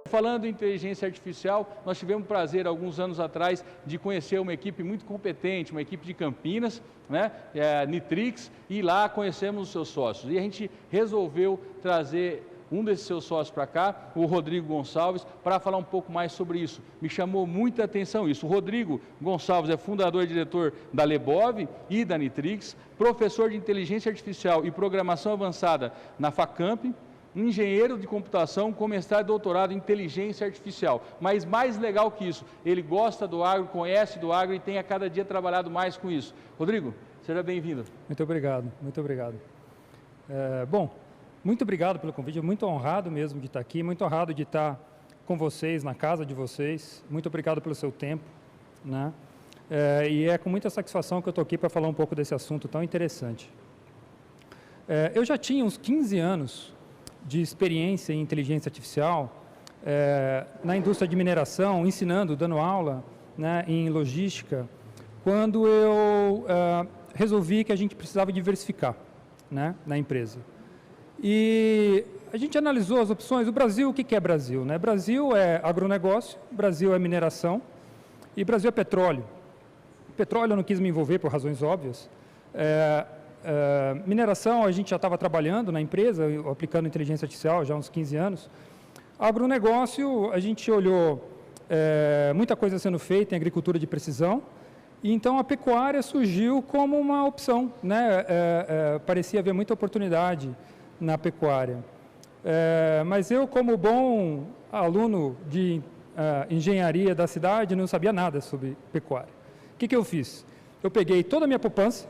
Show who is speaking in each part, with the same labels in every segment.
Speaker 1: Falando em inteligência artificial, nós tivemos o prazer, alguns anos atrás, de conhecer uma equipe muito competente, uma equipe de Campinas, né, Nitrix, e lá conhecemos os seus sócios. E a gente resolveu trazer um desses seus sócios para cá, o Rodrigo Gonçalves, para falar um pouco mais sobre isso. Me chamou muita atenção isso. O Rodrigo Gonçalves é fundador e diretor da Lebov e da Nitrix, professor de inteligência artificial e programação avançada na Facamp, engenheiro de computação com mestrado e doutorado em inteligência artificial. Mas mais legal que isso, ele gosta do agro, conhece do agro e tem a cada dia trabalhado mais com isso. Rodrigo, seja bem-vindo.
Speaker 2: Muito obrigado, muito obrigado. Bom, muito obrigado pelo convite, muito honrado mesmo de estar aqui, muito honrado de estar com vocês, na casa de vocês. Muito obrigado pelo seu tempo, né? E é com muita satisfação que eu estou aqui para falar um pouco desse assunto tão interessante. Eu já tinha uns 15 anos de experiência em inteligência artificial na indústria de mineração, ensinando, dando aula, né, em logística, quando eu resolvi que a gente precisava diversificar, né, na empresa. E a gente analisou as opções. O Brasil, o que é Brasil? Né? Brasil é agronegócio, Brasil é mineração e Brasil é petróleo. Petróleo eu não quis me envolver por razões óbvias. Mineração, a gente já estava trabalhando na empresa, aplicando inteligência artificial já há uns 15 anos. Agronegócio, a gente olhou muita coisa sendo feita em agricultura de precisão, e então a pecuária surgiu como uma opção, né? Parecia haver muita oportunidade na pecuária. Mas eu, como bom aluno de engenharia da cidade, não sabia nada sobre pecuária. O que eu fiz? Eu peguei toda a minha poupança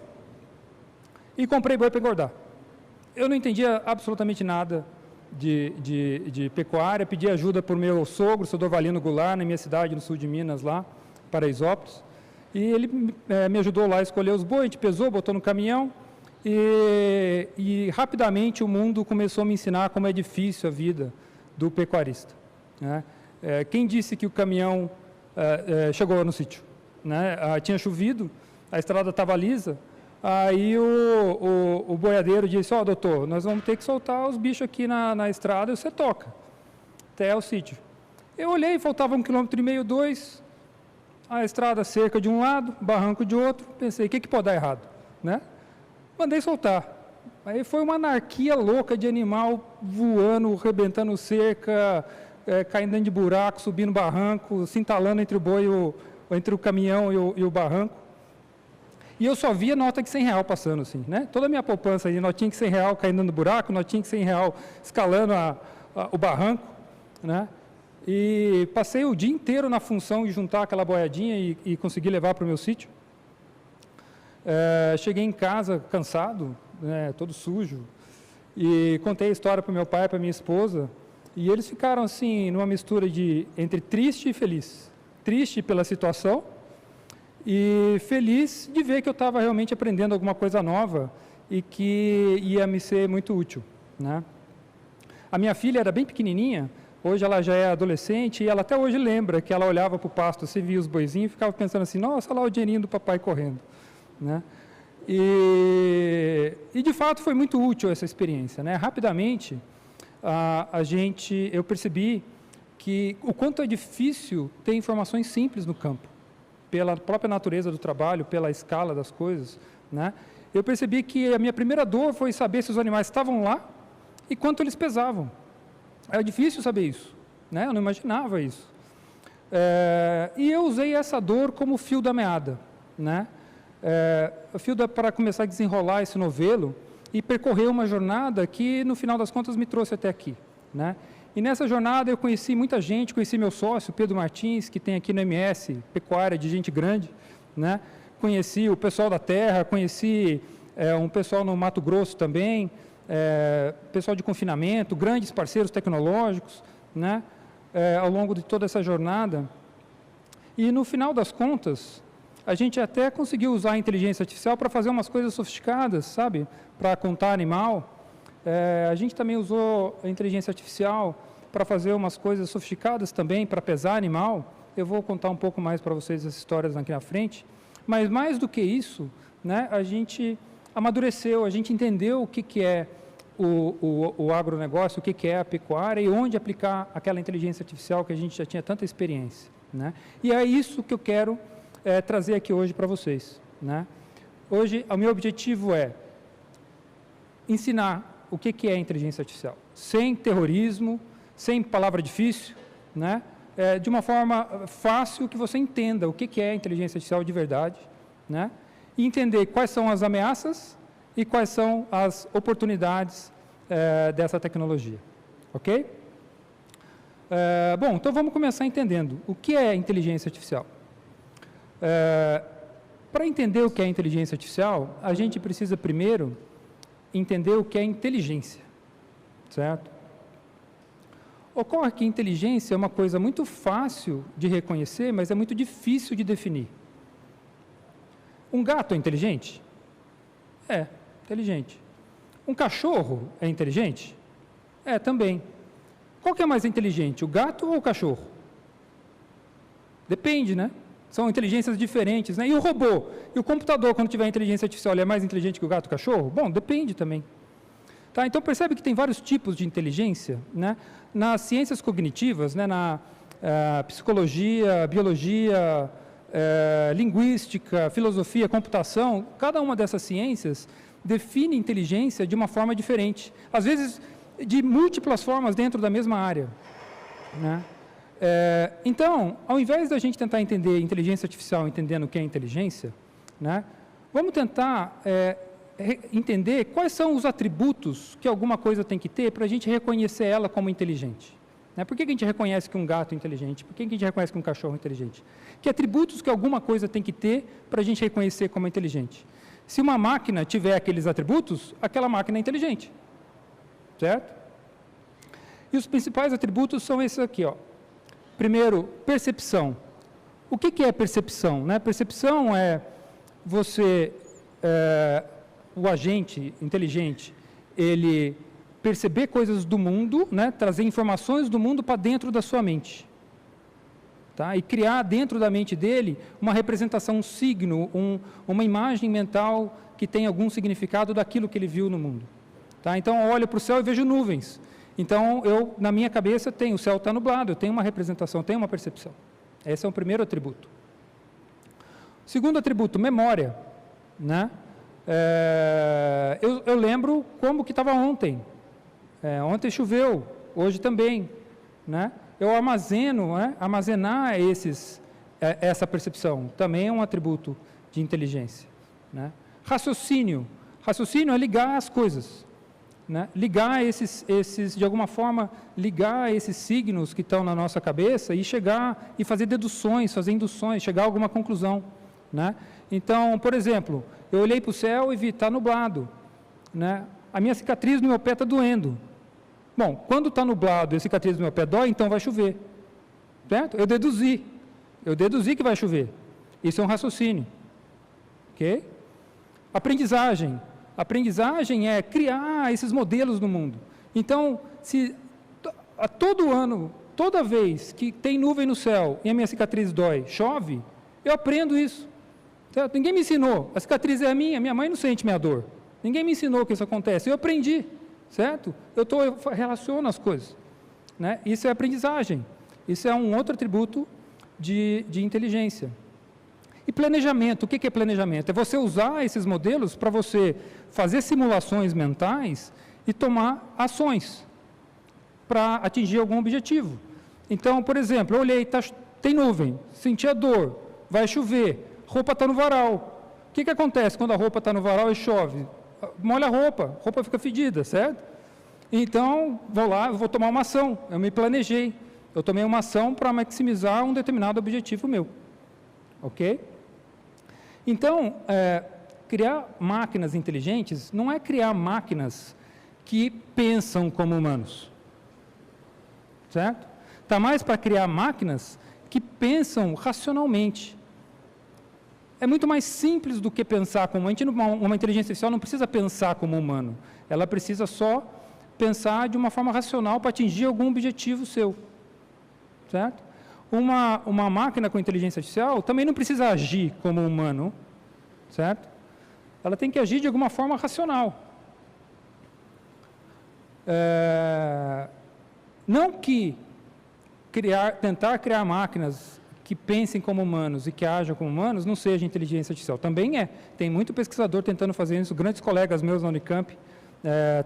Speaker 2: e comprei boi para engordar. Eu não entendia absolutamente nada de pecuária, pedi ajuda por meu sogro, seu Dorvalino Goulart, na minha cidade, no sul de Minas, lá, Paraisópolis, e ele me ajudou lá a escolher os bois, a gente pesou, botou no caminhão, e rapidamente o mundo começou a me ensinar como é difícil a vida do pecuarista, né? Quem disse que o caminhão chegou no sítio? Né? Tinha chovido, a estrada estava lisa. Aí o boiadeiro disse: ó, doutor, nós vamos ter que soltar os bichos aqui na estrada e você toca até o sítio. Eu olhei, faltava 1,5 km, 2, a estrada cerca de um lado, barranco de outro, pensei, o que pode dar errado? Né? Mandei soltar. Aí foi uma anarquia louca de animal voando, rebentando cerca, caindo dentro de buraco, subindo barranco, se entalando entre o boi, entre o caminhão e o barranco. E eu só via nota de R$100 passando assim, né? Toda a minha poupança aí, notinha de R$100 caindo no buraco, notinha de R$100 escalando o barranco, né? E passei o dia inteiro na função de juntar aquela boiadinha e conseguir levar para o meu sítio. Cheguei em casa cansado, né, todo sujo, e contei a história para o meu pai e para minha esposa, e eles ficaram assim, numa mistura entre triste e feliz. Triste pela situação, e feliz de ver que eu estava realmente aprendendo alguma coisa nova e que ia me ser muito útil, né? A minha filha era bem pequenininha, hoje ela já é adolescente e ela até hoje lembra que ela olhava para o pasto, você via os boizinhos e ficava pensando assim, nossa, olha lá o dinheirinho do papai correndo, né? E de fato foi muito útil essa experiência, né? Rapidamente eu percebi que o quanto é difícil ter informações simples no campo, pela própria natureza do trabalho, pela escala das coisas, né? Eu percebi que a minha primeira dor foi saber se os animais estavam lá e quanto eles pesavam. Era difícil saber isso, né? Eu não imaginava isso. E eu usei essa dor como fio da meada, né? O fio para começar a desenrolar esse novelo e percorrer uma jornada que, no final das contas, me trouxe até aqui, né? E nessa jornada eu conheci muita gente, conheci meu sócio, Pedro Martins, que tem aqui no MS, pecuária de gente grande, né? Conheci o pessoal da terra, conheci um pessoal no Mato Grosso também, pessoal de confinamento, grandes parceiros tecnológicos, né? Ao longo de toda essa jornada. E no final das contas, a gente até conseguiu usar a inteligência artificial para fazer umas coisas sofisticadas, sabe? Para contar animal. A gente também usou a inteligência artificial para fazer umas coisas sofisticadas também, para pesar animal. Eu vou contar um pouco mais para vocês essas histórias aqui na frente. Mas mais do que isso, né, a gente amadureceu, a gente entendeu o que é o agronegócio, o que é a pecuária e onde aplicar aquela inteligência artificial que a gente já tinha tanta experiência, né? E é isso que eu quero trazer aqui hoje para vocês, né? Hoje, o meu objetivo é ensinar o que é inteligência artificial, sem terrorismo, sem palavra difícil, né? De uma forma fácil que você entenda o que é inteligência artificial de verdade, né? E entender quais são as ameaças e quais são as oportunidades dessa tecnologia, ok? Bom, então vamos começar entendendo o que é inteligência artificial. Para entender o que é inteligência artificial, a gente precisa primeiro entender o que é inteligência, certo? Ocorre que inteligência é uma coisa muito fácil de reconhecer, mas é muito difícil de definir. Um gato é inteligente? É, inteligente. Um cachorro é inteligente? É, também. Qual que é mais inteligente, o gato ou o cachorro? Depende, né? São inteligências diferentes, né? E o robô? E o computador, quando tiver inteligência artificial, ele é mais inteligente que o gato e o cachorro? Bom, depende também. Tá, então, percebe que tem vários tipos de inteligência, né? Nas ciências cognitivas, né? Na psicologia, biologia, linguística, filosofia, computação, cada uma dessas ciências define inteligência de uma forma diferente. Às vezes, de múltiplas formas dentro da mesma área, né? Então, ao invés da gente tentar entender inteligência artificial entendendo o que é inteligência, né? Vamos tentar entender quais são os atributos que alguma coisa tem que ter para a gente reconhecer ela como inteligente. Né? Por que a gente reconhece que um gato é inteligente? Por que a gente reconhece que um cachorro é inteligente? Que atributos que alguma coisa tem que ter para a gente reconhecer como inteligente? Se uma máquina tiver aqueles atributos, aquela máquina é inteligente. Certo? E os principais atributos são esses aqui, ó. Primeiro, percepção. O que é percepção? Né? Percepção é você, o agente inteligente, ele perceber coisas do mundo, né? Trazer informações do mundo para dentro da sua mente. Tá? E criar dentro da mente dele uma representação, um signo, uma imagem mental que tem algum significado daquilo que ele viu no mundo. Tá? Então, eu olho para o céu e vejo nuvens. Então, na minha cabeça, o céu está nublado, eu tenho uma representação, eu tenho uma percepção. Esse é o primeiro atributo. Segundo atributo, memória. Né? Eu lembro como que estava ontem. Ontem choveu, hoje também. Né? Eu armazeno, né? Armazenar essa percepção, também é um atributo de inteligência. Né? Raciocínio. Raciocínio é ligar as coisas. Né? Ligar de alguma forma, ligar esses signos que estão na nossa cabeça e chegar e fazer deduções, fazer induções, chegar a alguma conclusão. Né? Então, por exemplo, eu olhei para o céu e vi, está nublado. Né? A minha cicatriz no meu pé está doendo. Bom, quando está nublado e a cicatriz no meu pé dói, então vai chover. Certo? Eu deduzi que vai chover. Isso é um raciocínio. Ok? Aprendizagem. Aprendizagem é criar esses modelos no mundo. Então, se a todo ano, toda vez que tem nuvem no céu e a minha cicatriz dói, chove, eu aprendo isso. Certo? Ninguém me ensinou. A cicatriz é minha mãe não sente minha dor. Ninguém me ensinou que isso acontece. Eu aprendi. Certo? Eu relaciono as coisas. Né? Isso é aprendizagem. Isso é um outro atributo de inteligência. E planejamento. O que é planejamento? É você usar esses modelos para você fazer simulações mentais e tomar ações para atingir algum objetivo. Então, por exemplo, eu olhei, tem nuvem, senti a dor, vai chover, roupa está no varal. O que acontece quando a roupa está no varal e chove? Molha a roupa fica fedida, certo? Então, vou lá, vou tomar uma ação. Eu me planejei. Eu tomei uma ação para maximizar um determinado objetivo meu. Ok? Então, criar máquinas inteligentes não é criar máquinas que pensam como humanos. Certo? Está mais para criar máquinas que pensam racionalmente. É muito mais simples do que pensar como humano. Uma inteligência artificial não precisa pensar como humano. Ela precisa só pensar de uma forma racional para atingir algum objetivo seu. Certo? Uma máquina com inteligência artificial também não precisa agir como humano. Certo? Ela tem que agir de alguma forma racional. Não que tentar criar máquinas que pensem como humanos e que ajam como humanos não seja inteligência artificial. Também é. Tem muito pesquisador tentando fazer isso, grandes colegas meus na Unicamp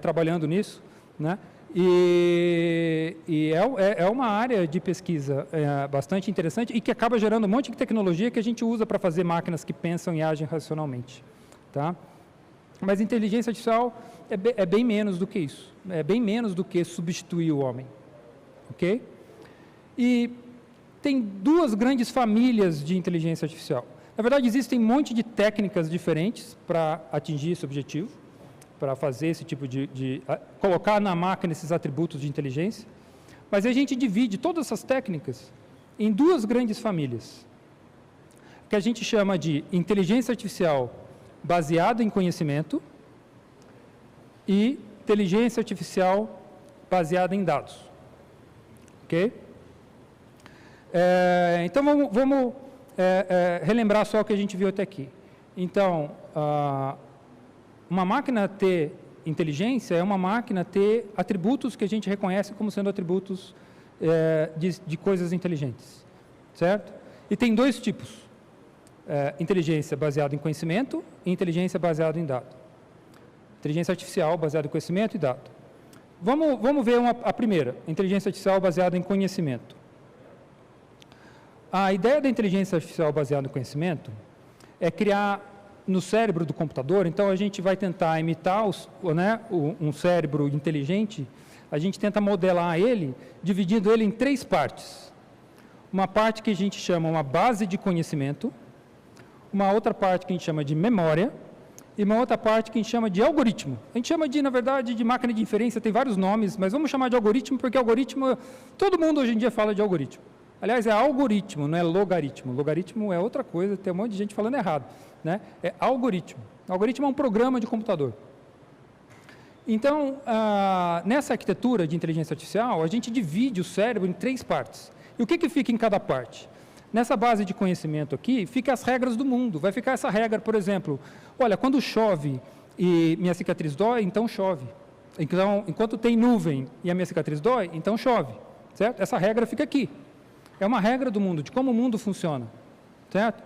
Speaker 2: trabalhando nisso, né? E é uma área de pesquisa bastante interessante e que acaba gerando um monte de tecnologia que a gente usa para fazer máquinas que pensam e agem racionalmente. Tá? Mas inteligência artificial é bem menos do que isso. É bem menos do que substituir o homem. Ok? E tem duas grandes famílias de inteligência artificial. Na verdade, existem um monte de técnicas diferentes para atingir esse objetivo, para fazer esse tipo colocar na máquina esses atributos de inteligência, mas a gente divide todas essas técnicas em duas grandes famílias, que a gente chama de inteligência artificial baseada em conhecimento e inteligência artificial baseada em dados. Ok? Então, vamos relembrar só o que a gente viu até aqui. Então, uma máquina ter inteligência é uma máquina ter atributos que a gente reconhece como sendo atributos de coisas inteligentes, certo? E tem dois tipos, inteligência baseada em conhecimento e inteligência baseada em dado. Inteligência artificial baseada em conhecimento e dado. Vamos ver a primeira, inteligência artificial baseada em conhecimento. A ideia da inteligência artificial baseada em conhecimento é criar no cérebro do computador, então a gente vai tentar imitar um cérebro inteligente, a gente tenta modelar ele, dividindo ele em três partes. Uma parte que a gente chama uma base de conhecimento, uma outra parte que a gente chama de memória, e uma outra parte que a gente chama de algoritmo. A gente chama na verdade, de máquina de inferência, tem vários nomes, mas vamos chamar de algoritmo, porque algoritmo, todo mundo hoje em dia fala de algoritmo. Aliás, é algoritmo, não é logaritmo. Logaritmo é outra coisa, tem um monte de gente falando errado. Né? É algoritmo. Algoritmo é um programa de computador. Então, nessa arquitetura de inteligência artificial, a gente divide o cérebro em três partes. E o que fica em cada parte? Nessa base de conhecimento aqui, fica as regras do mundo. Vai ficar essa regra, por exemplo, olha, quando chove e minha cicatriz dói, então chove. Então, enquanto tem nuvem e a minha cicatriz dói, então chove. Certo? Essa regra fica aqui. É uma regra do mundo, de como o mundo funciona, certo?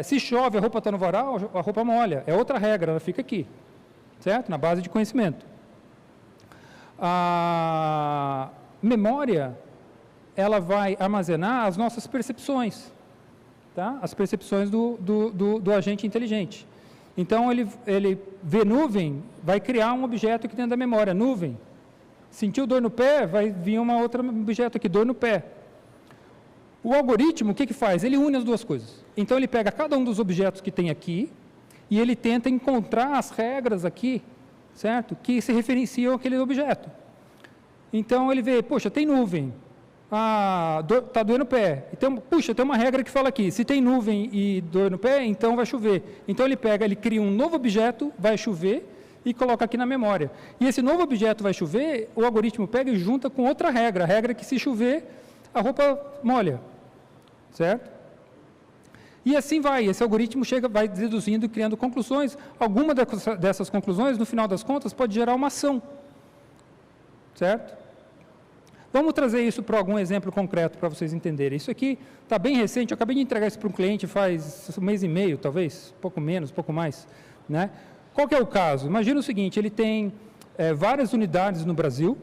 Speaker 2: Se chove, a roupa está no varal, a roupa molha. É outra regra, ela fica aqui, certo? Na base de conhecimento. A memória, ela vai armazenar as nossas percepções, tá? As percepções do agente inteligente. Então, ele vê nuvem, vai criar um objeto aqui dentro da memória, nuvem. Sentiu dor no pé, vai vir um outro objeto aqui, dor no pé. O algoritmo, o que faz? Ele une as duas coisas. Então, ele pega cada um dos objetos que tem aqui e ele tenta encontrar as regras aqui, certo? Que se referenciam àquele objeto. Então, ele vê, poxa, tem nuvem, está doendo o pé. Então, puxa, tem uma regra que fala aqui, se tem nuvem e dor no pé, então vai chover. Então, ele cria um novo objeto, vai chover, e coloca aqui na memória. E esse novo objeto vai chover, o algoritmo pega e junta com outra regra, a regra que se chover, a roupa molha, certo? E assim vai, esse algoritmo vai deduzindo e criando conclusões. Alguma dessas conclusões, no final das contas, pode gerar uma ação, certo? Vamos trazer isso para algum exemplo concreto para vocês entenderem. Isso aqui está bem recente, eu acabei de entregar isso para um cliente faz um mês e meio, talvez, um pouco menos, um pouco mais, né? Qual que é o caso? Imagina o seguinte, ele tem várias unidades no Brasil,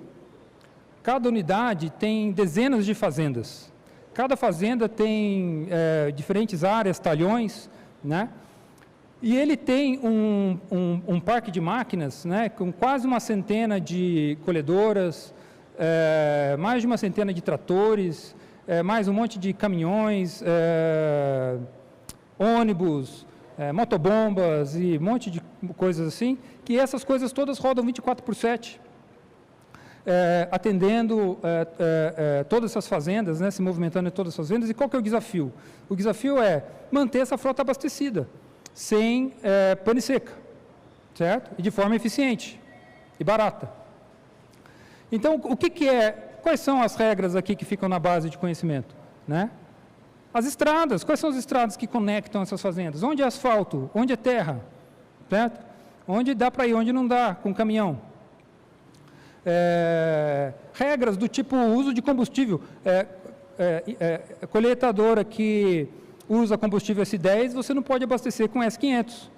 Speaker 2: cada unidade tem dezenas de fazendas. Cada fazenda tem diferentes áreas, talhões, né? E ele tem um parque de máquinas, né, com quase uma centena de colhedoras, mais de uma centena de tratores, mais um monte de caminhões, ônibus, motobombas e um monte de coisas assim, que essas coisas todas rodam 24/7. Atendendo todas essas fazendas, né, se movimentando em todas as fazendas. E qual que é o desafio? O desafio é manter essa frota abastecida, sem pane seca, certo? E de forma eficiente e barata. Então, quais são as regras aqui que ficam na base de conhecimento? Né? As estradas, quais são as estradas que conectam essas fazendas? Onde é asfalto? Onde é terra? Certo? Onde dá para ir, onde não dá, com caminhão? regras do tipo uso de combustível. Coletadora que usa combustível S10, você não pode abastecer com S500.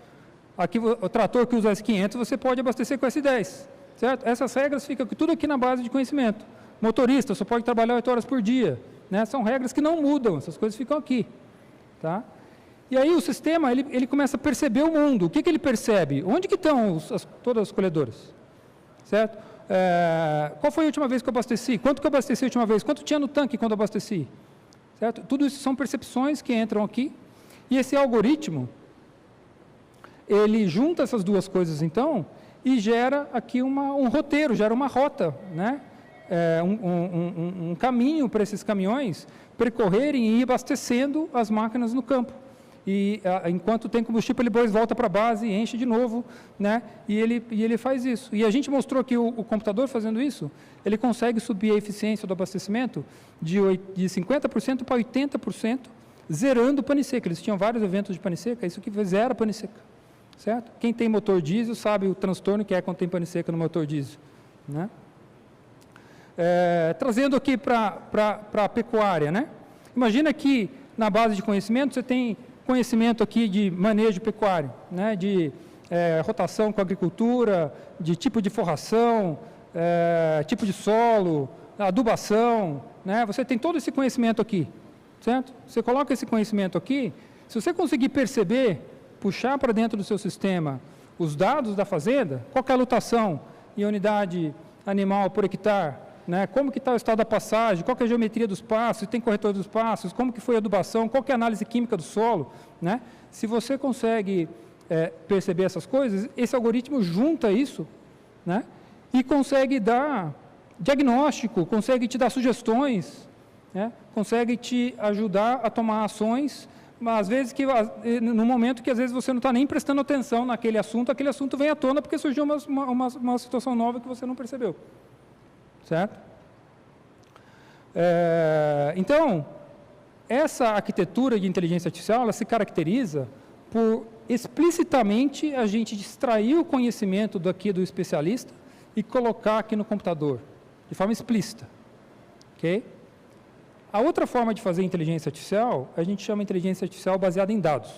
Speaker 2: Aqui, o trator que usa S500, você pode abastecer com S10. Certo? Essas regras ficam tudo aqui na base de conhecimento. Motorista só pode trabalhar 8 horas por dia. Né? São regras que não mudam, essas coisas ficam aqui. Tá? E aí o sistema, ele começa a perceber o mundo. O que ele percebe? Onde que estão todas as colhedoras? Certo? Qual foi a última vez que eu abasteci? Quanto que eu abasteci a última vez? Quanto tinha no tanque quando eu abasteci? Certo? Tudo isso são percepções que entram aqui. E esse algoritmo, ele junta essas duas coisas, então, e gera aqui um roteiro, gera uma rota, né? Um caminho para esses caminhões percorrerem e ir abastecendo as máquinas no campo. E enquanto tem combustível, ele depois volta para a base e enche de novo, né? E ele faz isso. E a gente mostrou que o computador fazendo isso, ele consegue subir a eficiência do abastecimento de 50% para 80%, zerando o pane seca. Eles tinham vários eventos de pane seca, isso que zera pane seca. Certo? Quem tem motor diesel sabe o transtorno que é quando tem pane seca no motor diesel. Né? Trazendo aqui para a pecuária, né? Imagina que na base de conhecimento você tem conhecimento aqui de manejo pecuário, né? De rotação com a agricultura, de tipo de forração, tipo de solo, adubação, né? Você tem todo esse conhecimento aqui, certo? Você coloca esse conhecimento aqui, se você conseguir perceber, puxar para dentro do seu sistema os dados da fazenda, qual que é a lotação e a unidade animal por hectare, né? Como que está o estado da passagem, qual que é a geometria dos passos, se tem corretor dos passos, como que foi a adubação, qual que é a análise química do solo, né? Se você consegue perceber essas coisas, esse algoritmo junta isso, né? E consegue dar diagnóstico, consegue te dar sugestões, né? Consegue te ajudar a tomar ações, mas às vezes no momento que às vezes você não está nem prestando atenção naquele assunto, aquele assunto vem à tona porque surgiu uma situação nova que você não percebeu. Certo? Então, essa arquitetura de inteligência artificial, ela se caracteriza por explicitamente a gente extrair o conhecimento daqui do especialista e colocar aqui no computador, de forma explícita. Ok? A outra forma de fazer inteligência artificial, a gente chama de inteligência artificial baseada em dados.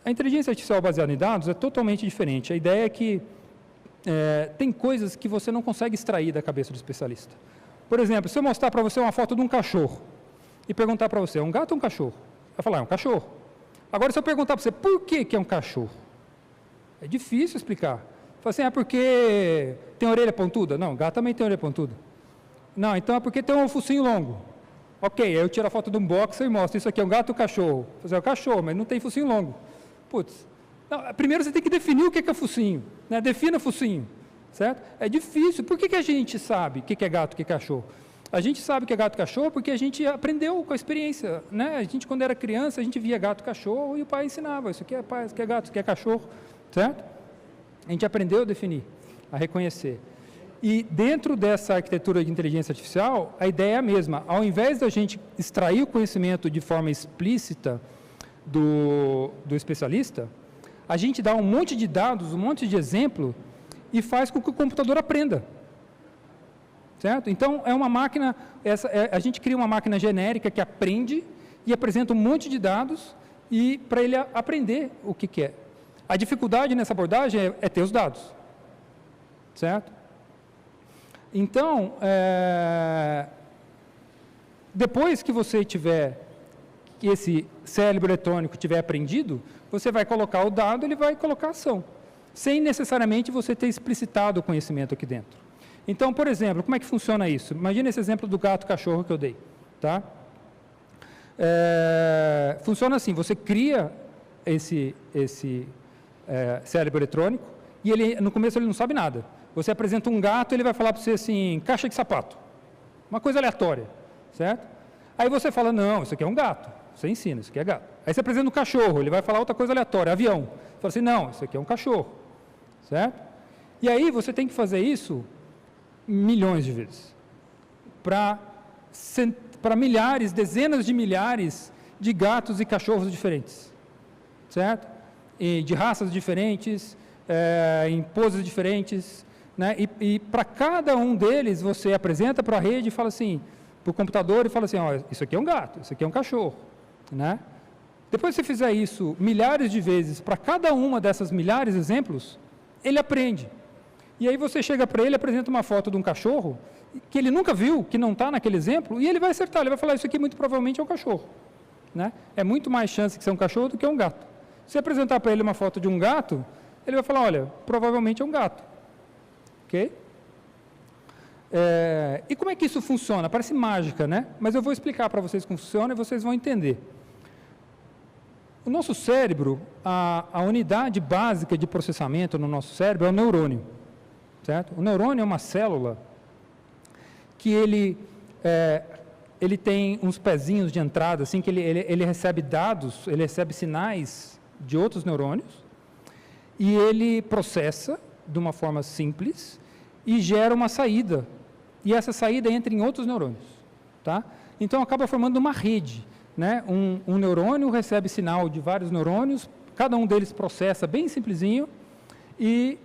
Speaker 2: A inteligência artificial baseada em dados é totalmente diferente. A ideia é que tem coisas que você não consegue extrair da cabeça do especialista. Por exemplo, se eu mostrar para você uma foto de um cachorro e perguntar para você, é um gato ou um cachorro? Vai falar, é um cachorro. Agora, se eu perguntar para você, por que é um cachorro? É difícil explicar. Fala assim, é porque tem orelha pontuda? Não, gato também tem orelha pontuda. Não, então é porque tem um focinho longo. Ok, aí eu tiro a foto de um boxer e mostro, isso aqui é um gato ou cachorro? Você é um cachorro, mas não tem focinho longo. Putz. Não, primeiro você tem que definir o que é focinho, né? Defina focinho, certo? É difícil. Por que a gente sabe o que é gato e o que é cachorro? A gente sabe o que é gato e cachorro porque a gente aprendeu com a experiência, né? A gente, quando era criança, a gente via gato e cachorro e o pai ensinava, isso aqui é gato, isso aqui é cachorro, certo? A gente aprendeu a definir, a reconhecer. E dentro dessa arquitetura de inteligência artificial, a ideia é a mesma. Ao invés da gente extrair o conhecimento de forma explícita do especialista, a gente dá um monte de dados, um monte de exemplo e faz com que o computador aprenda. Certo? Então, é uma máquina, a gente cria uma máquina genérica que aprende e apresenta um monte de dados e para ele aprender o que é. A dificuldade nessa abordagem é ter os dados. Certo? Então, depois que você tiver, que esse cérebro eletrônico tiver aprendido, você vai colocar o dado, ele vai colocar a ação, sem necessariamente você ter explicitado o conhecimento aqui dentro. Então, por exemplo, como é que funciona isso? Imagina esse exemplo do gato-cachorro que eu dei. Tá? Funciona assim, você cria esse cérebro eletrônico e ele, no começo ele não sabe nada. Você apresenta um gato, ele vai falar para você assim, caixa de sapato. Uma coisa aleatória, certo? Aí você fala, não, isso aqui é um gato. Você ensina, isso aqui é gato. Aí você apresenta um cachorro, ele vai falar outra coisa aleatória, avião. Você fala assim, não, isso aqui é um cachorro. Certo? E aí você tem que fazer isso milhões de vezes. Para milhares, dezenas de milhares de gatos e cachorros diferentes. Certo? E de raças diferentes, em poses diferentes, né? E para cada um deles, você apresenta para a rede e fala assim, para o computador e fala assim, ó, isso aqui é um gato, isso aqui é um cachorro, né? Depois que você fizer isso milhares de vezes, para cada uma dessas milhares de exemplos, ele aprende. E aí você chega para ele, apresenta uma foto de um cachorro, que ele nunca viu, que não está naquele exemplo, e ele vai acertar, ele vai falar, isso aqui muito provavelmente é um cachorro, né? É muito mais chance que seja um cachorro do que um gato. Se você apresentar para ele uma foto de um gato, ele vai falar, olha, provavelmente é um gato. Ok? E como é que isso funciona? Parece mágica, né? Mas eu vou explicar para vocês como funciona e vocês vão entender. O nosso cérebro, a unidade básica de processamento no nosso cérebro é o neurônio. Certo? O neurônio é uma célula que ele tem uns pezinhos de entrada, assim, que ele recebe dados, ele recebe sinais de outros neurônios, e ele processa de uma forma simples e gera uma saída. E essa saída entra em outros neurônios. Tá? Então, acaba formando uma rede. Né? Um neurônio recebe sinal de vários neurônios, cada um deles processa bem simplesinho e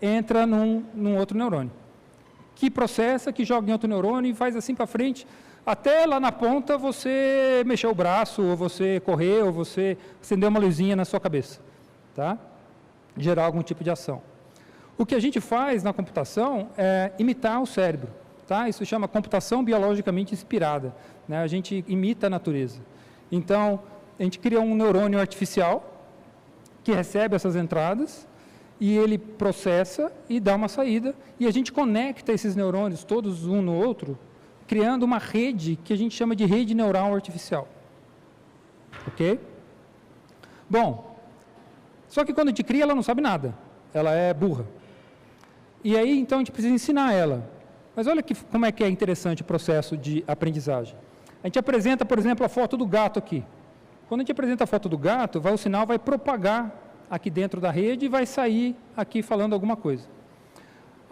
Speaker 2: entra num outro neurônio. Que processa, que joga em outro neurônio e faz assim para frente, até lá na ponta você mexer o braço, ou você correr, ou você acender uma luzinha na sua cabeça. Tá? Gerar algum tipo de ação. O que a gente faz na computação é imitar o cérebro. Tá? Isso chama computação biologicamente inspirada. Né? A gente imita a natureza. Então, a gente cria um neurônio artificial que recebe essas entradas e ele processa e dá uma saída. E a gente conecta esses neurônios todos um no outro, criando uma rede que a gente chama de rede neural artificial. Ok? Bom, só que quando a gente cria, ela não sabe nada. Ela é burra. E aí, então, a gente precisa ensinar ela. Mas olha como é que é interessante o processo de aprendizagem. A gente apresenta, por exemplo, a foto do gato aqui. Quando a gente apresenta a foto do gato, o sinal vai propagar aqui dentro da rede e vai sair aqui falando alguma coisa.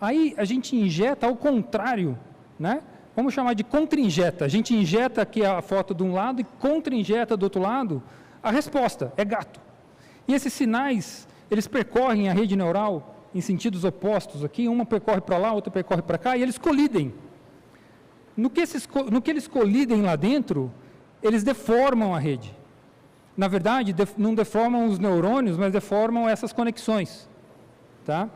Speaker 2: Aí, a gente injeta ao contrário, né? Vamos chamar de contra-injeta. A gente injeta aqui a foto de um lado e contra-injeta do outro lado. A resposta é gato. E esses sinais, eles percorrem a rede neural em sentidos opostos aqui, uma percorre para lá, outra percorre para cá, e eles colidem. No que eles colidem lá dentro, eles deformam a rede. Na verdade, não deformam os neurônios, mas deformam essas conexões. Tá?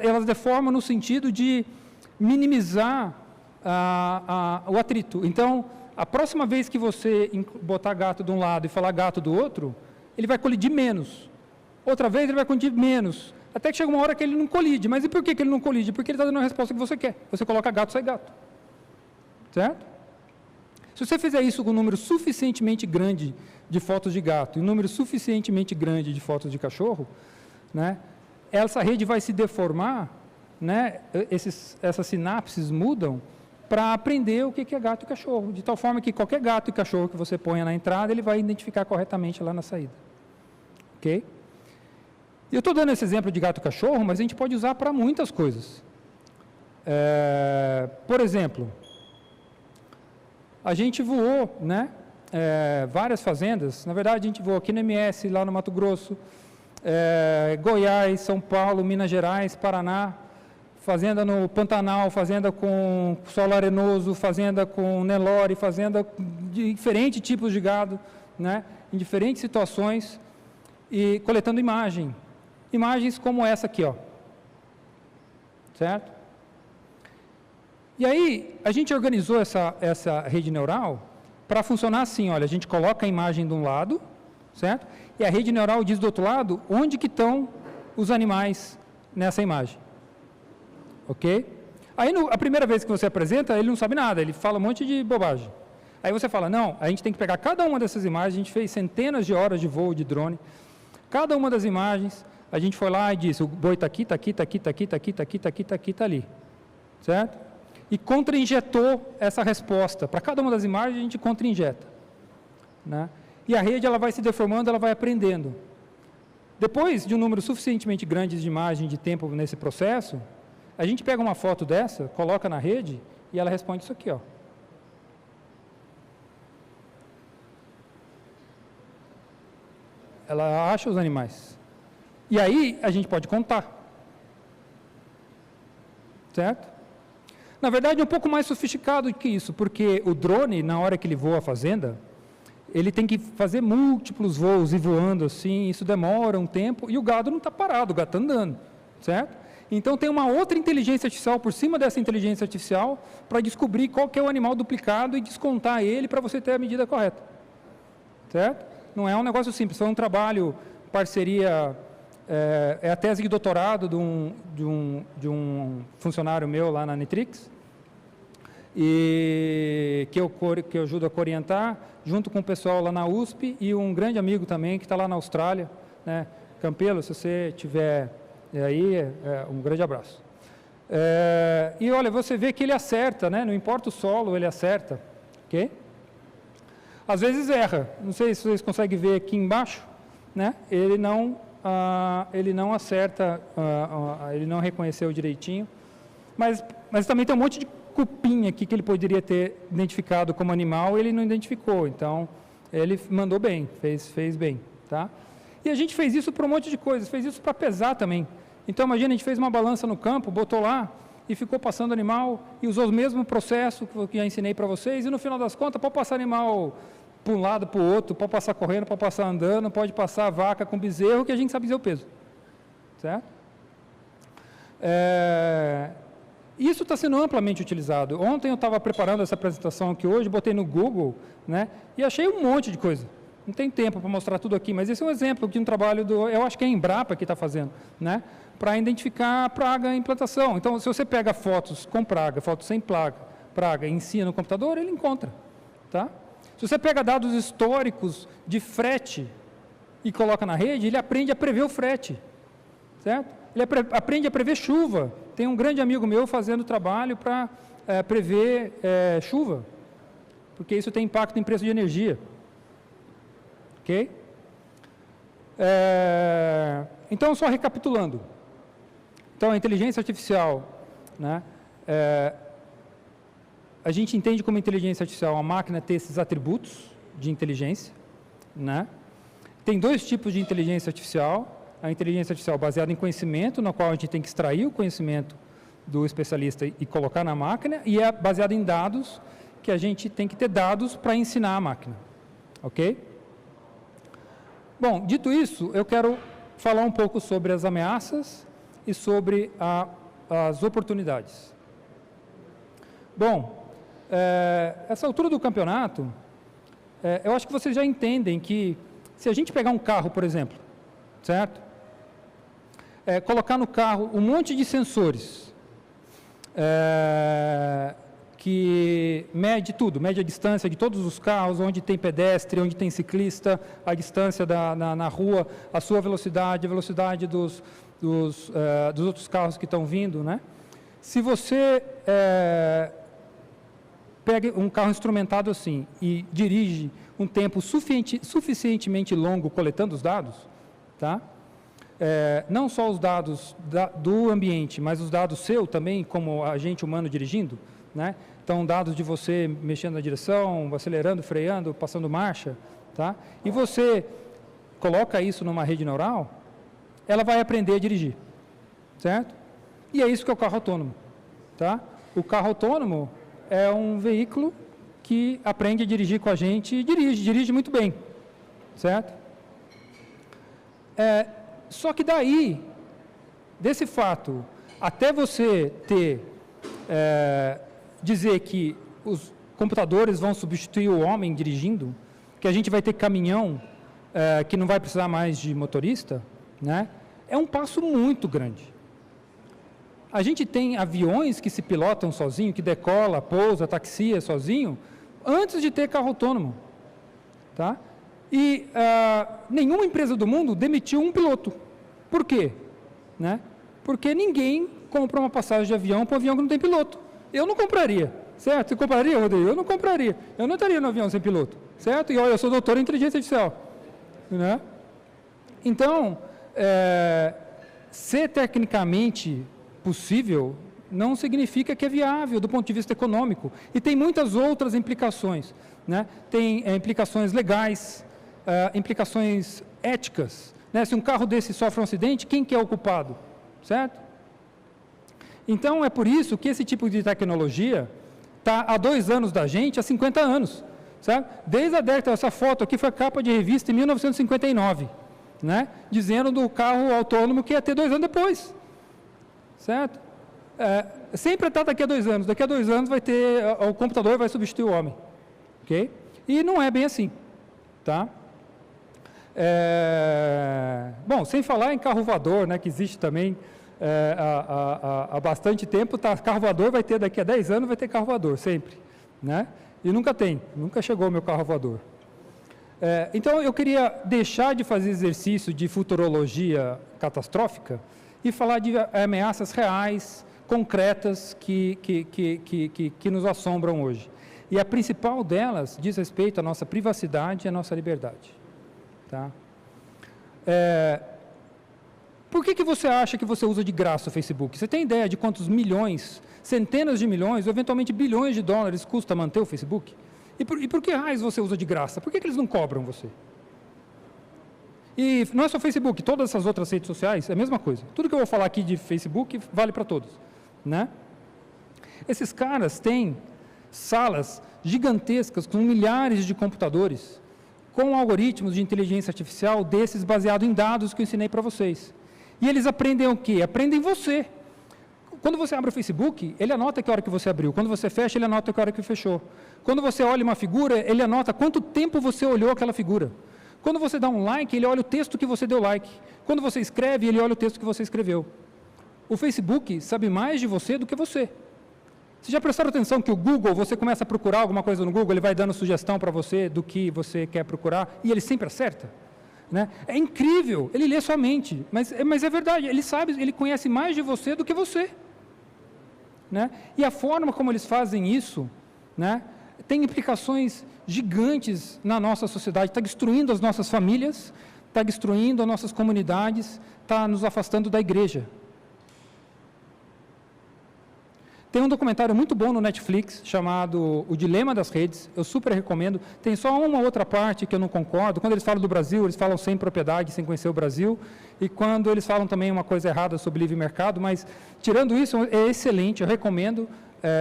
Speaker 2: Elas deformam no sentido de minimizar o atrito. Então, a próxima vez que você botar gato de um lado e falar gato do outro, ele vai colidir menos. Outra vez ele vai colidir menos. Até que chega uma hora que ele não colide. Mas e por que ele não colide? Porque ele está dando a resposta que você quer. Você coloca gato, sai gato. Certo? Se você fizer isso com um número suficientemente grande de fotos de gato e um número suficientemente grande de fotos de cachorro, né, essa rede vai se deformar, né, essas sinapses mudam para aprender o que é gato e cachorro, de tal forma que qualquer gato e cachorro que você ponha na entrada, ele vai identificar corretamente lá na saída. Ok? Eu estou dando esse exemplo de gato e cachorro, mas a gente pode usar para muitas coisas. Por exemplo, a gente voou, né, várias fazendas, na verdade a gente voou aqui no MS, lá no Mato Grosso, Goiás, São Paulo, Minas Gerais, Paraná, fazenda no Pantanal, fazenda com solo arenoso, fazenda com Nelore, fazenda de diferentes tipos de gado, né, em diferentes situações, e coletando imagens como essa aqui, ó. Certo? E aí, a gente organizou essa rede neural para funcionar assim, olha, a gente coloca a imagem de um lado, certo? E a rede neural diz do outro lado onde que estão os animais nessa imagem. Ok? Aí, a primeira vez que você apresenta, ele não sabe nada, ele fala um monte de bobagem. Aí você fala, não, a gente tem que pegar cada uma dessas imagens, a gente fez centenas de horas de voo de drone, cada uma das imagens, a gente foi lá e disse, o boi está aqui, está aqui, está aqui, está aqui, está aqui, está aqui, está aqui, está aqui, está ali. Certo? E contra-injetou essa resposta. Para cada uma das imagens, a gente contra-injeta. Né? E a rede ela vai se deformando, ela vai aprendendo. Depois de um número suficientemente grande de imagens de tempo nesse processo, a gente pega uma foto dessa, coloca na rede, e ela responde isso aqui, ó. ela acha os animais. E aí a gente pode contar. Certo? Na verdade, é um pouco mais sofisticado que isso, porque o drone, na hora que ele voa a fazenda, ele tem que fazer múltiplos voos e voando assim, isso demora um tempo, e o gado não está parado, o gado está andando, certo? Então tem uma outra inteligência artificial por cima dessa inteligência artificial para descobrir qual que é o animal duplicado e descontar ele para você ter a medida correta, certo? Não é um negócio simples, foi um trabalho, parceria, é a tese de doutorado de um funcionário meu lá na Nitrix, e que eu ajudo a orientar, junto com o pessoal lá na USP e um grande amigo também que está lá na Austrália, né? Campelo, se você estiver aí, um grande abraço. E olha, você vê que ele acerta, né? Não importa o solo, ele acerta, ok? Às vezes erra, não sei se vocês conseguem ver aqui embaixo, né? Ele não acerta, ele não reconheceu direitinho, mas também tem um monte de cupim aqui que ele poderia ter identificado como animal, ele não identificou, então ele mandou bem, fez bem, tá? E a gente fez isso para um monte de coisas, fez isso para pesar também. Então imagina, a gente fez uma balança no campo, botou lá e ficou passando animal e usou o mesmo processo que eu ensinei para vocês, e no final das contas pode passar animal para um lado, para o outro, pode passar correndo, pode passar andando, pode passar vaca com bezerro, que a gente sabe dizer o peso, certo? Isso está sendo amplamente utilizado. Ontem eu estava preparando essa apresentação aqui hoje, botei no Google, né, e achei um monte de coisa. Não tem tempo para mostrar tudo aqui, mas esse é um exemplo de um trabalho eu acho que é a Embrapa que está fazendo, né, para identificar praga em plantação. Então, se você pega fotos com praga, fotos sem praga e ensina no computador, ele encontra, tá? Se você pega dados históricos de frete e coloca na rede, ele aprende a prever o frete, certo? Ele aprende a prever chuva. Tem um grande amigo meu fazendo trabalho para prever chuva, porque isso tem impacto em preço de energia. Ok? Então, só recapitulando. Então, a inteligência artificial, né, a gente entende como inteligência artificial a máquina ter esses atributos de inteligência, né? Tem dois tipos de inteligência artificial. A inteligência artificial baseada em conhecimento, no qual a gente tem que extrair o conhecimento do especialista e colocar na máquina, e é baseada em dados, que a gente tem que ter dados para ensinar a máquina. Ok? Bom, dito isso, eu quero falar um pouco sobre as ameaças e sobre as oportunidades. Bom, essa altura do campeonato, eu acho que vocês já entendem que, se a gente pegar um carro, por exemplo, certo? Colocar no carro um monte de sensores, que mede tudo, mede a distância de todos os carros, onde tem pedestre, onde tem ciclista, a distância na rua, a sua velocidade, a velocidade dos outros carros que estão vindo, né? Se você pega um carro instrumentado assim e dirige um tempo suficientemente longo coletando os dados, tá? Não só os dados do ambiente, mas os dados seu também, como agente humano dirigindo, né? Então, dados de você mexendo na direção, acelerando, freando, passando marcha, tá? E você coloca isso numa rede neural, ela vai aprender a dirigir, certo? E é isso que é o carro autônomo, tá? O carro autônomo é um veículo que aprende a dirigir com a gente e dirige muito bem, certo? Só que daí, desse fato, até você dizer que os computadores vão substituir o homem dirigindo, que a gente vai ter caminhão que não vai precisar mais de motorista, né? É um passo muito grande. A gente tem aviões que se pilotam sozinho, que decola, pousa, taxia sozinho, antes de ter carro autônomo, tá? E nenhuma empresa do mundo demitiu um piloto. Por quê? Né? Porque ninguém compra uma passagem de avião para um avião que não tem piloto. Eu não compraria, certo? Você compraria, Rodrigo? Eu não compraria. Eu não estaria no avião sem piloto, certo? E olha, eu sou doutor em inteligência artificial, né? Então, ser tecnicamente possível não significa que é viável do ponto de vista econômico. E tem muitas outras implicações, né? Tem implicações legais, implicações éticas, né? Se um carro desse sofre um acidente, quem que é o culpado? Certo? Então, é por isso que esse tipo de tecnologia está há 2 anos da gente, há 50 anos. Certo? Desde a década, essa foto aqui foi a capa de revista em 1959, né? Dizendo do carro autônomo que ia ter 2 anos depois. Certo? Sempre está daqui a 2 anos. Daqui a 2 anos vai ter, o computador vai substituir o homem. Ok? E não é bem assim. Tá? Bom, sem falar em carro voador, né, que existe também há bastante tempo, tá, carro voador vai ter daqui a 10 anos, vai ter carro voador, sempre. Né? E nunca chegou o meu carro voador. Então, eu queria deixar de fazer exercício de futurologia catastrófica e falar de ameaças reais, concretas, que nos assombram hoje. E a principal delas diz respeito à nossa privacidade e à nossa liberdade. Tá? Por que você acha que você usa de graça o Facebook? Você tem ideia de quantos milhões, centenas de milhões, ou eventualmente bilhões de dólares custa manter o Facebook? E por que raios você usa de graça? Por que eles não cobram você? E não é só Facebook, todas essas outras redes sociais é a mesma coisa. Tudo que eu vou falar aqui de Facebook vale para todos. Né? Esses caras têm salas gigantescas com milhares de computadores, com algoritmos de inteligência artificial desses baseado em dados que eu ensinei para vocês. E eles aprendem o quê? Aprendem você. Quando você abre o Facebook, ele anota que hora que você abriu. Quando você fecha, ele anota que hora que fechou. Quando você olha uma figura, ele anota quanto tempo você olhou aquela figura. Quando você dá um like, ele olha o texto que você deu like. Quando você escreve, ele olha o texto que você escreveu. O Facebook sabe mais de você do que você. Vocês já prestaram atenção que o Google, você começa a procurar alguma coisa no Google, ele vai dando sugestão para você do que você quer procurar, e ele sempre acerta? Né? É incrível, ele lê sua mente, mas é verdade, ele sabe, ele conhece mais de você do que você. Né? E a forma como eles fazem isso, né, tem implicações gigantes na nossa sociedade, está destruindo as nossas famílias, está destruindo as nossas comunidades, está nos afastando da igreja. Tem um documentário muito bom no Netflix, chamado O Dilema das Redes, eu super recomendo. Tem só uma outra parte que eu não concordo. Quando eles falam do Brasil, eles falam sem propriedade, sem conhecer o Brasil. E quando eles falam também uma coisa errada sobre livre mercado, mas tirando isso, é excelente, eu recomendo.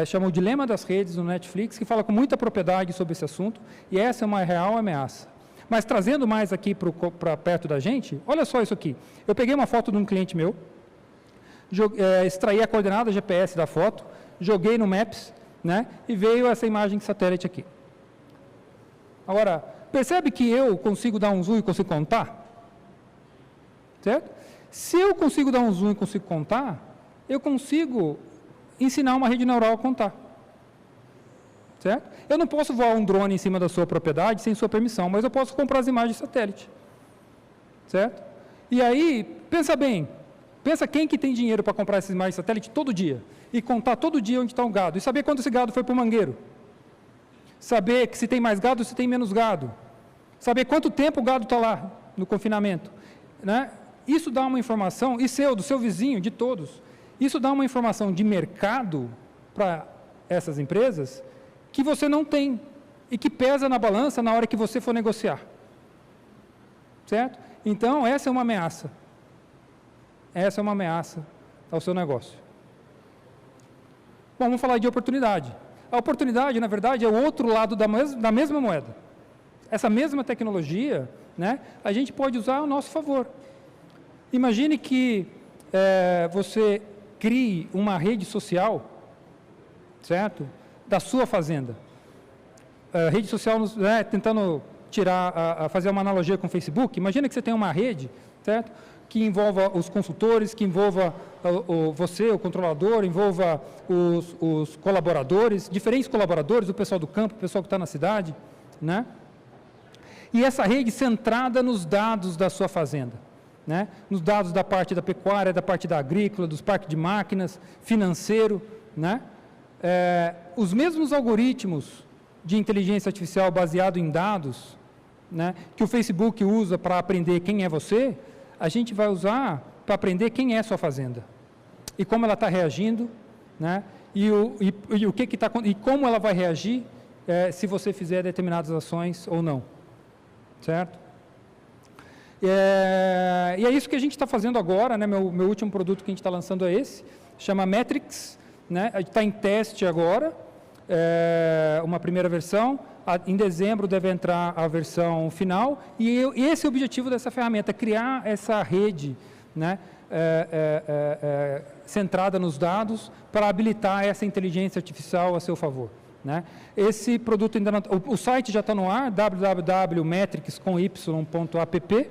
Speaker 2: Chama O Dilema das Redes no Netflix, que fala com muita propriedade sobre esse assunto. E essa é uma real ameaça. Mas trazendo mais aqui para perto da gente, olha só isso aqui. Eu peguei uma foto de um cliente meu, extraí a coordenada GPS da foto, joguei no Maps, né, e veio essa imagem de satélite aqui. Agora, percebe que eu consigo dar um zoom e consigo contar? Certo? Se eu consigo dar um zoom e consigo contar, eu consigo ensinar uma rede neural a contar. Certo? Eu não posso voar um drone em cima da sua propriedade sem sua permissão, mas eu posso comprar as imagens de satélite. Certo? E aí, pensa bem, pensa quem que tem dinheiro para comprar essas imagens de satélite todo dia e contar todo dia onde está o gado, e saber quando esse gado foi para o mangueiro. Saber que se tem mais gado ou se tem menos gado. Saber quanto tempo o gado está lá no confinamento. Né? Isso dá uma informação, e do seu vizinho, de todos, isso dá uma informação de mercado para essas empresas que você não tem e que pesa na balança na hora que você for negociar. Certo? Então, essa é uma ameaça. Essa é uma ameaça ao seu negócio. Bom, vamos falar de oportunidade. A oportunidade, na verdade, é o outro lado da mesma moeda. Essa mesma tecnologia, né, a gente pode usar ao nosso favor. Imagine que você crie uma rede social, certo? Da sua fazenda. Rede social, né, tentando fazer uma analogia com o Facebook. Imagine que você tem uma rede, certo? Que envolva os consultores, que envolva você, o controlador, envolva os colaboradores, diferentes colaboradores, o pessoal do campo, o pessoal que está na cidade, né? E essa rede centrada nos dados da sua fazenda, né? Nos dados da parte da pecuária, da parte da agrícola, dos parques de máquinas, financeiro, né? Os mesmos algoritmos de inteligência artificial baseado em dados, né, que o Facebook usa para aprender quem é você, a gente vai usar para aprender quem é a sua fazenda e como ela está reagindo, né, e como ela vai reagir se você fizer determinadas ações ou não, certo? E é isso que a gente está fazendo agora, né? Meu último produto que a gente está lançando é esse, chama Metrics, né? Está em teste agora, uma primeira versão. Em dezembro deve entrar a versão final, e esse é o objetivo dessa ferramenta, criar essa rede, né? Centrada nos dados para habilitar essa inteligência artificial a seu favor, né? Esse produto ainda não, o site já está no ar, www.metrics.app,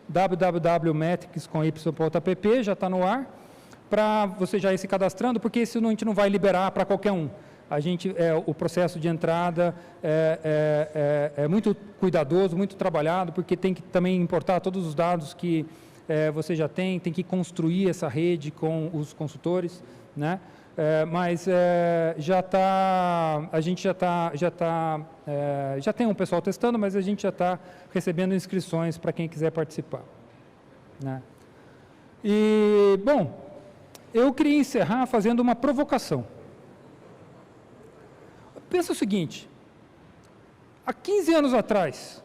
Speaker 2: www.metrics.app, já está no ar, para você já ir se cadastrando, porque isso a gente não vai liberar para qualquer um. O processo de entrada é muito cuidadoso, muito trabalhado, porque tem que também importar todos os dados que você já tem que construir essa rede com os consultores, né? A gente já tem um pessoal testando, mas a gente já está recebendo inscrições para quem quiser participar, né? E, bom, eu queria encerrar fazendo uma provocação. Pensa o seguinte, há 15 anos atrás,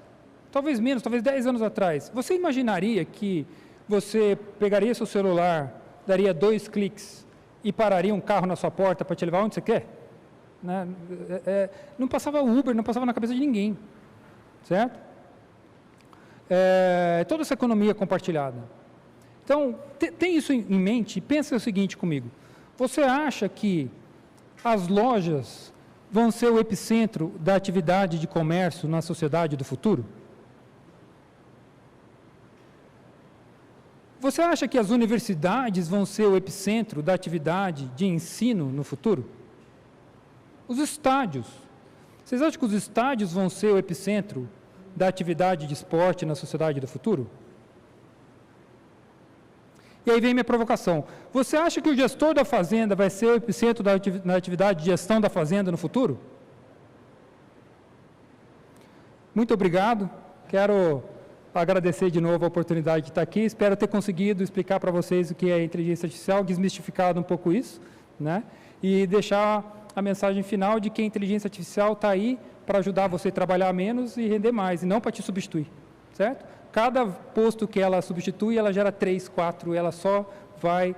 Speaker 2: talvez menos, talvez 10 anos atrás, você imaginaria que você pegaria seu celular, daria 2 cliques e pararia um carro na sua porta para te levar onde você quer? Né? Não passava Uber, não passava na cabeça de ninguém, certo? Toda essa economia compartilhada. Então, tem isso em mente e pensa o seguinte comigo, você acha que as lojas vão ser o epicentro da atividade de comércio na sociedade do futuro? Você acha que as universidades vão ser o epicentro da atividade de ensino no futuro? Os estádios. Vocês acham que os estádios vão ser o epicentro da atividade de esporte na sociedade do futuro? E aí vem minha provocação. Você acha que o gestor da fazenda vai ser o epicentro da atividade de gestão da fazenda no futuro? Muito obrigado. Quero agradecer de novo a oportunidade de estar aqui. Espero ter conseguido explicar para vocês o que é inteligência artificial, desmistificado um pouco isso, né? E deixar a mensagem final de que a inteligência artificial está aí para ajudar você a trabalhar menos e render mais, e não para te substituir, certo? Cada posto que ela substitui, ela gera 3, 4, ela só vai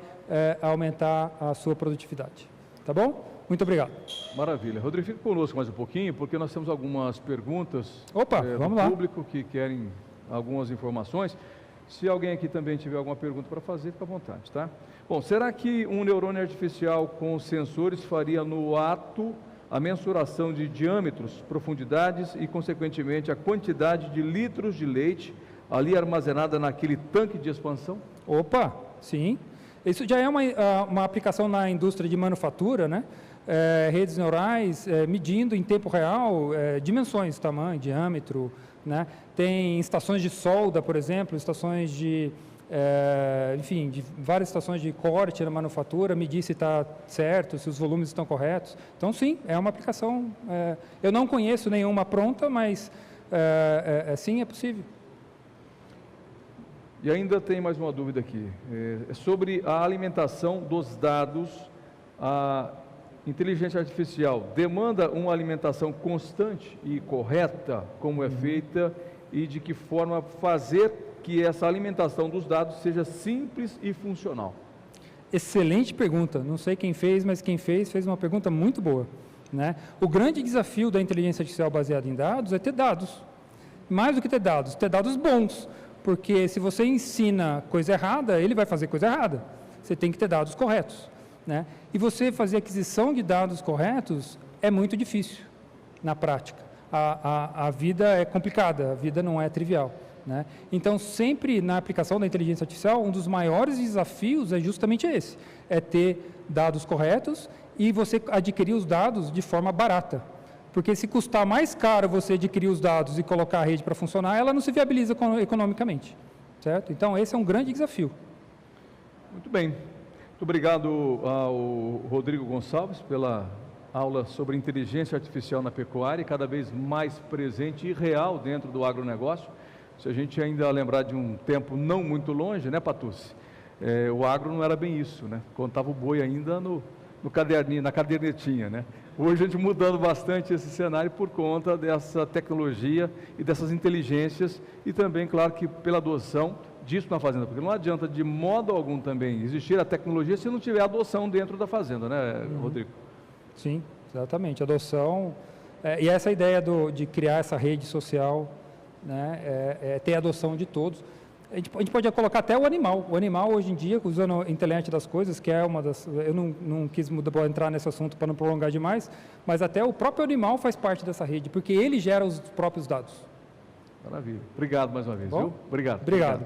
Speaker 2: aumentar a sua produtividade. Tá bom? Muito obrigado.
Speaker 1: Maravilha. Rodrigo, fica conosco mais um pouquinho, porque nós temos algumas perguntas
Speaker 2: vamos
Speaker 1: do
Speaker 2: lá.
Speaker 1: público que querem algumas informações. Se alguém aqui também tiver alguma pergunta para fazer, fica à vontade, tá? Bom, será que um neurônio artificial com sensores faria no ato a mensuração de diâmetros, profundidades e, consequentemente, a quantidade de litros de leite ali armazenada naquele tanque de expansão?
Speaker 2: Opa, sim. Isso já é uma aplicação na indústria de manufatura, né? Redes neurais medindo em tempo real dimensões, tamanho, diâmetro, né? Tem estações de solda, por exemplo, estações de, enfim, de várias estações de corte na manufatura, medir se está certo, se os volumes estão corretos. Então, sim, é uma aplicação. Eu não conheço nenhuma pronta, mas sim, é possível.
Speaker 1: E ainda tem mais uma dúvida aqui, sobre a alimentação dos dados. A inteligência artificial demanda uma alimentação constante e correta, como é feita, e de que forma fazer que essa alimentação dos dados seja simples e funcional?
Speaker 2: Excelente pergunta, não sei quem fez, mas quem fez uma pergunta muito boa, né? O grande desafio da inteligência artificial baseada em dados é ter dados, mais do que ter dados bons, porque se você ensina coisa errada, ele vai fazer coisa errada. Você tem que ter dados corretos, né? E você fazer aquisição de dados corretos é muito difícil na prática. A vida é complicada, a vida não é trivial, né? Então, sempre na aplicação da inteligência artificial, um dos maiores desafios é justamente esse, é ter dados corretos e você adquirir os dados de forma barata. Porque se custar mais caro você adquirir os dados e colocar a rede para funcionar, ela não se viabiliza economicamente, certo? Então, esse é um grande desafio.
Speaker 1: Muito bem. Muito obrigado ao Rodrigo Gonçalves pela aula sobre inteligência artificial na pecuária, cada vez mais presente e real dentro do agronegócio. Se a gente ainda lembrar de um tempo não muito longe, né, Patucci? O agro não era bem isso, né? Contava o boi ainda no caderninho, na cadernetinha, né? Hoje a gente mudando bastante esse cenário por conta dessa tecnologia e dessas inteligências e também, claro, que pela adoção disso na fazenda, porque não adianta de modo algum também existir a tecnologia se não tiver adoção dentro da fazenda, né, Rodrigo?
Speaker 2: Sim, exatamente. Adoção, e essa ideia de criar essa rede social, né, ter adoção de todos. A gente pode colocar até o animal. O animal, hoje em dia, usando a internet das coisas, que é uma das... Eu não quis entrar nesse assunto para não prolongar demais, mas até o próprio animal faz parte dessa rede, porque ele gera os próprios dados.
Speaker 1: Maravilha. Obrigado mais uma vez,
Speaker 2: Bom?
Speaker 1: viu? Obrigado.
Speaker 2: Obrigado.